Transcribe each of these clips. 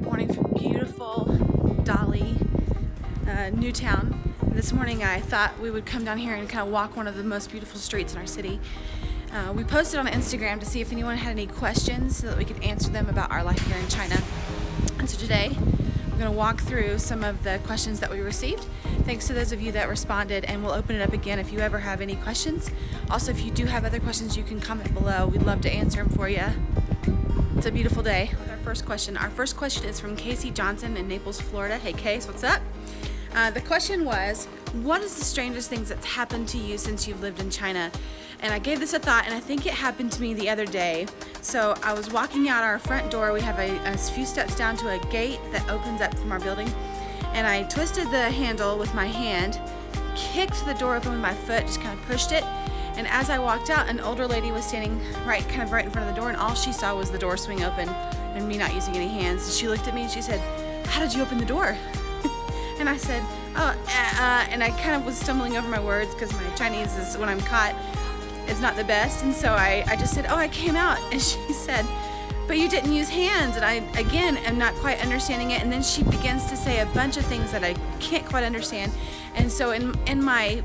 Good morning from beautiful Dali, Newtown. This morning I thought we would come down here and kind of walk one of the most beautiful streets in our city. We posted on Instagram to see if anyone had any questions so that we could answer them about our life here in China. And so today we're going to walk through some of the questions that we received. Thanks to those of you that responded, and we'll open it up again if you ever have any questions. Also, if you do have other questions, you can comment below. We'd love to answer them for you. It's a beautiful day. Our first question is from Casey Johnson in Naples, Florida. Hey Case, what's up? The question was, what is the strangest things that's happened to you since you've lived in China? And I gave this a thought, and I think it happened to me the other day. So I was walking out our front door. We have a few steps down to a gate that opens up from our building. And I twisted the handle with my hand, kicked the door open with my foot, just kind of pushed it. And as I walked out, an older lady was standing right in front of the door, and all she saw was the door swing open and me not using any hands. She looked at me and she said, "How did you open the door?" And I said, and I kind of was stumbling over my words because my Chinese is, when I'm caught, is not the best. And so I just said, I came out. And she said, "But you didn't use hands." And I, again, am not quite understanding it. And then she begins to say a bunch of things that I can't quite understand. And so in my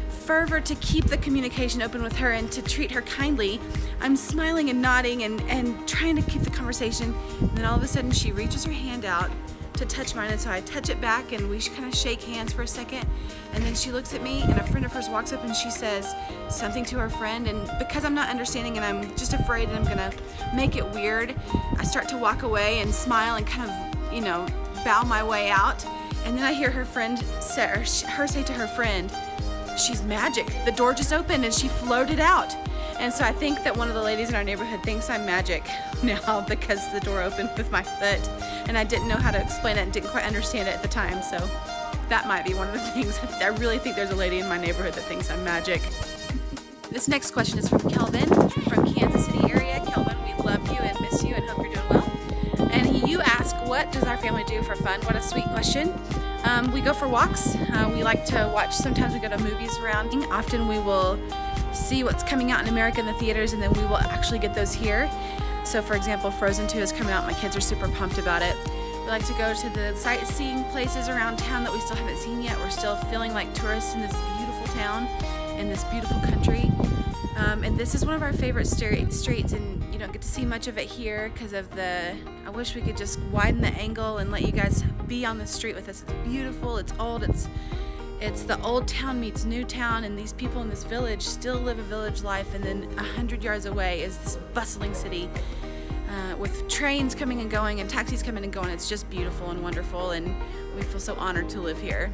fervor to keep the communication open with her and to treat her kindly, I'm smiling and nodding and trying to keep the conversation. And then all of a sudden she reaches her hand out to touch mine, and so I touch it back and we kind of shake hands for a second, and then she looks at me and a friend of hers walks up and she says something to her friend, and because I'm not understanding and I'm just afraid that I'm gonna make it weird, I start to walk away and smile and kind of, bow my way out. And then I hear her say to her friend, "She's magic. The door just opened and she floated out." And so I think that one of the ladies in our neighborhood thinks I'm magic now because the door opened with my foot, and I didn't know how to explain it and didn't quite understand it at the time. So that might be one of the things. I really think there's a lady in my neighborhood that thinks I'm magic. This next question is from Kelvin from Kansas City area. Kelvin, we love you and miss you and hope you're doing well. And you ask, what does our family do for fun? What a sweet question. We go for walks. We like to watch. Sometimes we go to movies around. Often we will see what's coming out in America in the theaters, and then we will actually get those here. So for example, Frozen 2 is coming out. My kids are super pumped about it. We like to go to the sightseeing places around town that we still haven't seen yet. We're still feeling like tourists in this beautiful town, in this beautiful country. And this is one of our favorite streets, and you don't get to see much of it here because of I wish we could just widen the angle and let you guys be on the street with us. It's beautiful, it's old, it's the old town meets new town, and these people in this village still live a village life, and then 100 yards away is this bustling city with trains coming and going and taxis coming and going. It's just beautiful and wonderful, and we feel so honored to live here.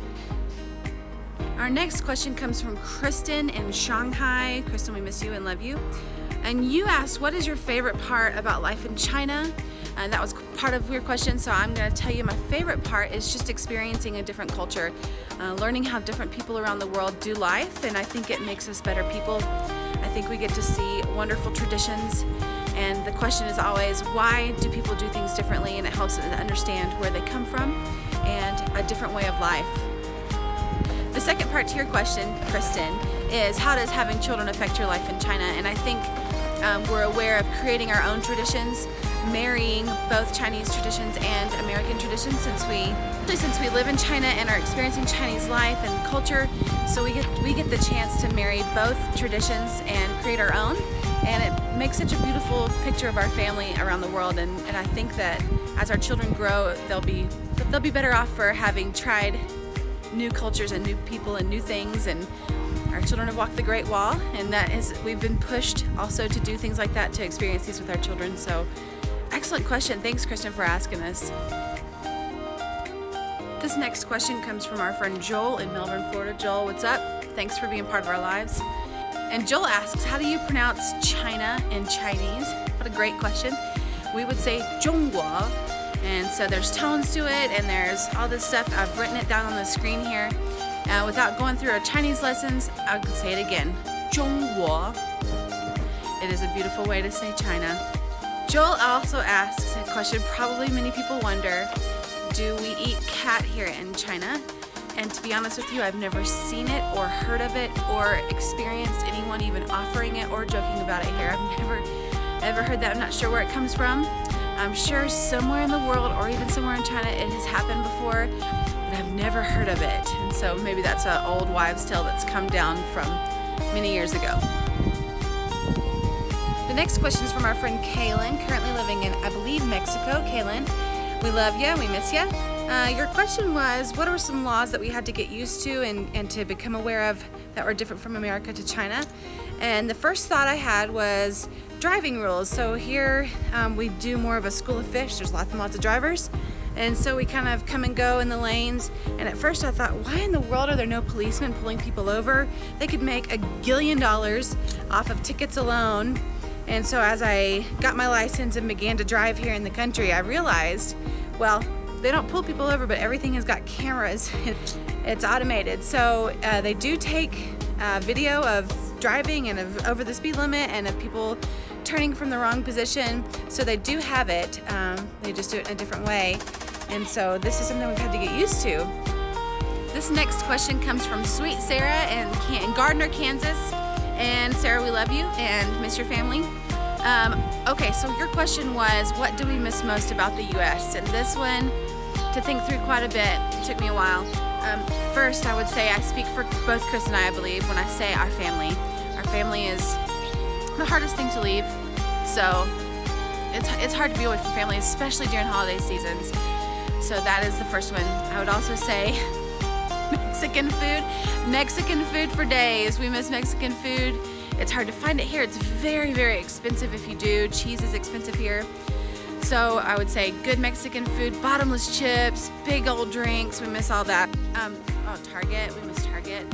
Our next question comes from Kristin in Shanghai. Kristin, we miss you and love you. And you asked, what is your favorite part about life in China? And that was part of your question, so I'm going to tell you my favorite part is just experiencing a different culture, learning how different people around the world do life, and I think it makes us better people. I think we get to see wonderful traditions, and the question is always, why do people do things differently? And it helps us understand where they come from and a different way of life. The second part to your question, Kristin, is how does having children affect your life in China? And I think we're aware of creating our own traditions, marrying both Chinese traditions and American traditions since we live in China and are experiencing Chinese life and culture. So we get the chance to marry both traditions and create our own, and it makes such a beautiful picture of our family around the world. And I think that as our children grow, they'll be better off for having tried new cultures and new people and new things. And our children have walked the Great Wall, and we've been pushed also to do things like that, to experience these with our children. So excellent question. Thanks, Kristin, for asking us. This next question comes from our friend Joel in Melbourne, Florida. Joel, what's up? Thanks for being part of our lives. And Joel asks, how do you pronounce China in Chinese? What a great question. We would say Zhongguo. And so there's tones to it, and there's all this stuff. I've written it down on the screen here. Without going through our Chinese lessons, I'll say it again. Zhongguo. It is a beautiful way to say China. Joel also asks a question probably many people wonder, do we eat cat here in China? And to be honest with you, I've never seen it or heard of it or experienced anyone even offering it or joking about it here. I've never heard that. I'm not sure where it comes from. I'm sure somewhere in the world or even somewhere in China it has happened before, but I've never heard of it. And so maybe that's an old wives' tale that's come down from many years ago. The next question is from our friend Kailen, currently living in, I believe, Mexico. Kailen, we love you, we miss you. Your question was, what are some laws that we had to get used to and to become aware of that were different from America to China? And the first thought I had was driving rules. So here we do more of a school of fish. There's lots and lots of drivers. And so we kind of come and go in the lanes. And at first I thought, why in the world are there no policemen pulling people over? They could make $1 billion off of tickets alone. And so as I got my license and began to drive here in the country, I realized, well, they don't pull people over, but everything has got cameras. It's automated. So they do take video of driving and of over the speed limit and of people turning from the wrong position. So they do have it. They just do it in a different way. And so this is something we've had to get used to. This next question comes from Sweet Sarah in Gardner, Kansas. And Sarah, we love you and miss your family. Okay, so your question was, what do we miss most about the U.S.? And this one, to think through quite a bit, it took me a while. First, I would say I speak for both Chris and I believe, when I say our family. Our family is the hardest thing to leave. So it's hard to be away from family, especially during holiday seasons. So that is the first one. I would also say Mexican food. Mexican food for days. We miss Mexican food. It's hard to find it here. It's very, very expensive if you do. Cheese is expensive here. So I would say good Mexican food, bottomless chips, big old drinks. We miss all that. Target. We miss Target.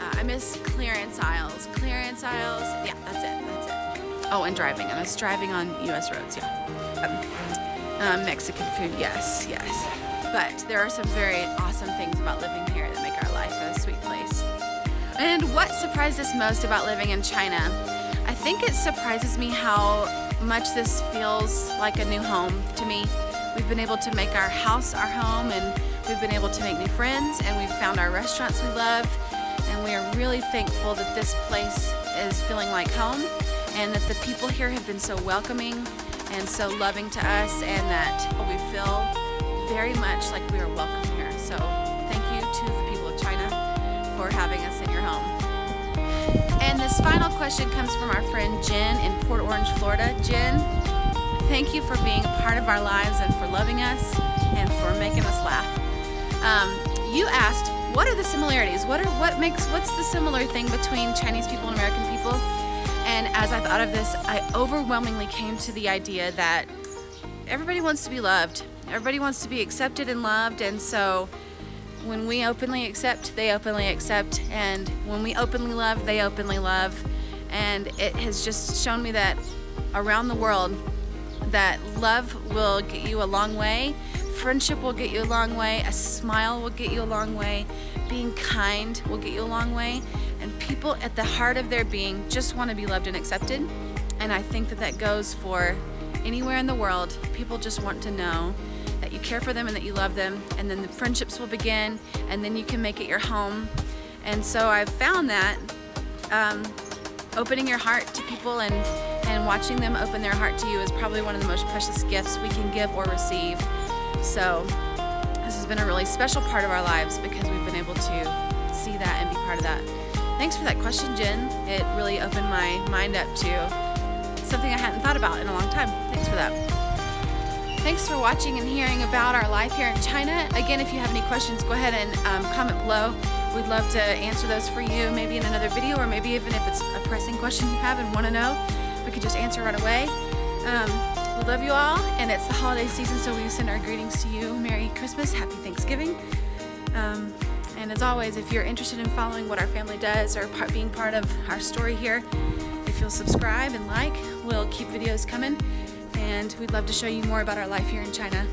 I miss clearance aisles. Clearance aisles. Yeah, that's it. Oh, and driving. I miss driving on U.S. roads. Yeah. Mexican food. Yes. But there are some very awesome things about living here that make our life a sweet place. And what surprised us most about living in China? I think it surprises me how much this feels like a new home to me. We've been able to make our house our home, and we've been able to make new friends, and we've found our restaurants we love, and we are really thankful that this place is feeling like home, and that the people here have been so welcoming and so loving to us, and that we feel very much like we are welcome here. So thank you to the people of China for having us in your home. And this final question comes from our friend Jin in Port Orange, Florida. Jin, thank you for being a part of our lives and for loving us and for making us laugh. You asked, what are the similarities? What's the similar thing between Chinese people and American people? And as I thought of this, I overwhelmingly came to the idea that everybody wants to be loved. Everybody wants to be accepted and loved, and so when we openly accept, they openly accept, and when we openly love, they openly love. And it has just shown me that around the world, that love will get you a long way, friendship will get you a long way, a smile will get you a long way, being kind will get you a long way, and people at the heart of their being just want to be loved and accepted. And I think that goes for anywhere in the world. People just want to know that you care for them and that you love them, and then the friendships will begin, and then you can make it your home. And so I've found that opening your heart to people and watching them open their heart to you is probably one of the most precious gifts we can give or receive. So this has been a really special part of our lives because we've been able to see that and be part of that. Thanks for that question, Jen. It really opened my mind up to something I hadn't thought about in a long time. Thanks for that. Thanks for watching and hearing about our life here in China. Again, if you have any questions, go ahead and comment below. We'd love to answer those for you, maybe in another video, or maybe even if it's a pressing question you have and want to know, we could just answer right away. We love you all, and it's the holiday season, so we send our greetings to you. Merry Christmas, Happy Thanksgiving. And as always, if you're interested in following what our family does or being part of our story here, if you'll subscribe and like, we'll keep videos coming. And we'd love to show you more about our life here in China.